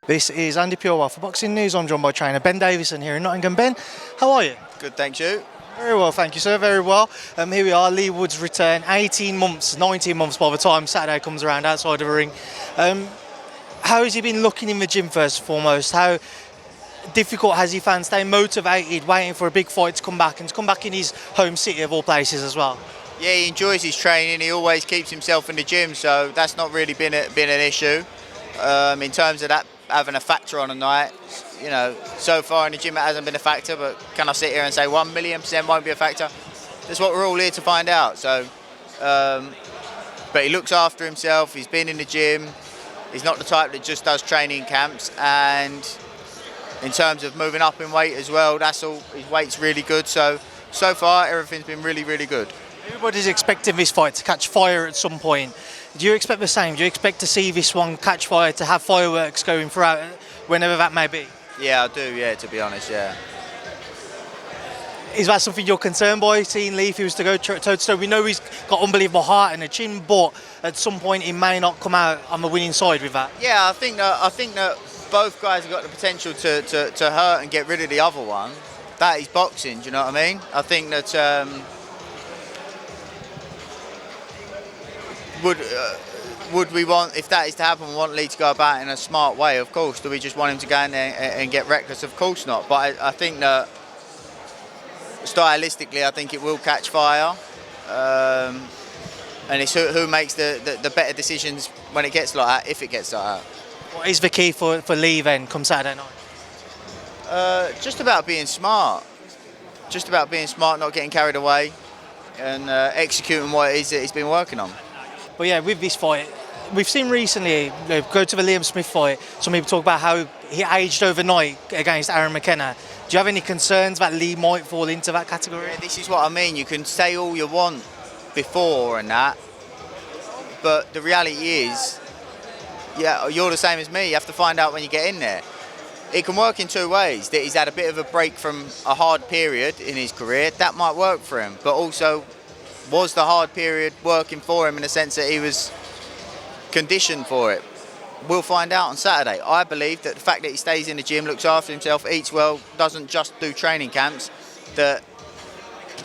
This is Andi Purewal for Boxing News. I'm joined by trainer Ben Davison here in Nottingham. Ben, how are you? Good, thanks you. Very well, thank you, sir. Very well. Here we are, Lee Wood's return. 18 months, 19 months by the time Saturday comes around outside of the ring. How has he been looking in the gym first and foremost? How difficult has he found staying motivated, waiting for a big fight to come back and to come back in his home city of all places as well? Yeah, he enjoys his training. He always keeps himself in the gym, so that's not really been an issue. In terms of that having a factor on a night, you know, so far in the gym it hasn't been a factor, but can I sit here and say 1,000,000% won't be a factor? That's what we're all here to find out. So, but he looks after himself, he's been in the gym, he's not the type that just does training camps, and in terms of moving up in weight as well, that's all, his weight's really good, so far everything's been really, really good. Everybody's expecting this fight to catch fire at some point. Do you expect the same? Do you expect to see this one catch fire, to have fireworks going throughout, whenever that may be? Yeah, I do, yeah, to be honest, yeah. Is that something you're concerned by, seeing Lee if he was to go toe-to-toe? We know he's got unbelievable heart and a chin, but at some point he may not come out on the winning side with that. Yeah, I think that both guys have got the potential to hurt and get rid of the other one. That is boxing, do you know what I mean? I think that would we want, if that is to happen, we want Lee to go about it in a smart way, of course. Do we just want him to go in there and get reckless? Of course not. But I think that stylistically, I think it will catch fire. And it's who makes the better decisions when it gets like that, if it gets like that. What is the key for Lee then, come Saturday night? Just about being smart. Just about being smart, not getting carried away, and executing what it is that he's been working on. But yeah, with this fight, we've seen recently, go to the Liam Smith fight, some people talk about how he aged overnight against Aaron McKenna. Do you have any concerns that Lee might fall into that category? Yeah, this is what I mean. You can say all you want before and that, but the reality is, yeah, you're the same as me. You have to find out when you get in there. It can work in two ways. That he's had a bit of a break from a hard period in his career. That might work for him, but also, was the hard period working for him in the sense that he was conditioned for it? We'll find out on Saturday. I believe that the fact that he stays in the gym, looks after himself, eats well, doesn't just do training camps, that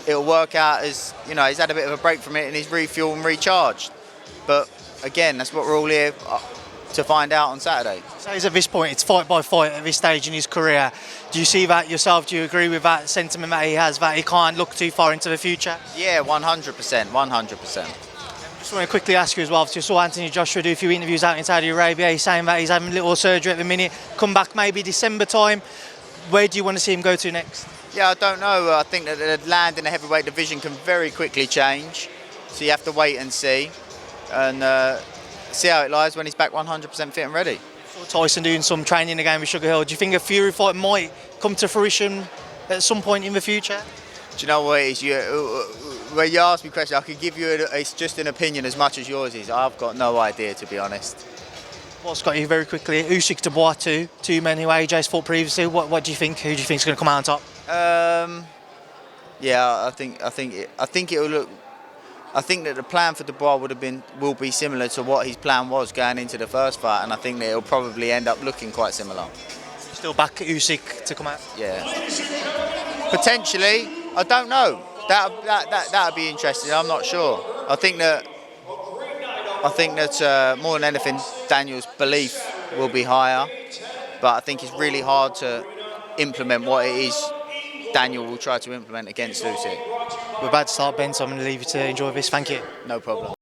it'll work out as, you know, he's had a bit of a break from it and he's refueled and recharged. But again, that's what we're all here to find out on Saturday. So at this point, it's fight by fight at this stage in his career. Do you see that yourself? Do you agree with that sentiment that he has, that he can't look too far into the future? Yeah, 100%, 100%. Just want to quickly ask you as well, you saw Anthony Joshua do a few interviews out in Saudi Arabia. He's saying that he's having a little surgery at the minute, come back maybe December time. Where do you want to see him go to next? Yeah, I don't know. I think that the land in the heavyweight division can very quickly change. So you have to wait and see. And see how it lies when he's back 100% fit and ready. Tyson doing some training again with Sugar Hill. Do you think a Fury fight might come to fruition at some point in the future? Do you know what it is? When you ask me questions, I could give you it's just an opinion as much as yours is. I've got no idea, to be honest. What's got you very quickly? Usyk, Dubois, two men who AJ's fought previously. What do you think? Who do you think is going to come out on top? Yeah, I think it will look. I think that the plan for Dubois will be similar to what his plan was going into the first fight, and I think that it'll probably end up looking quite similar. Still back at Usyk to come out? Yeah. Potentially, I don't know. That'd be interesting. I'm not sure. I think that more than anything, Daniel's belief will be higher, but I think it's really hard to implement what it is Daniel will try to implement against Usyk. We're about to start, Ben, so I'm going to leave you to enjoy this. Thank you. No problem.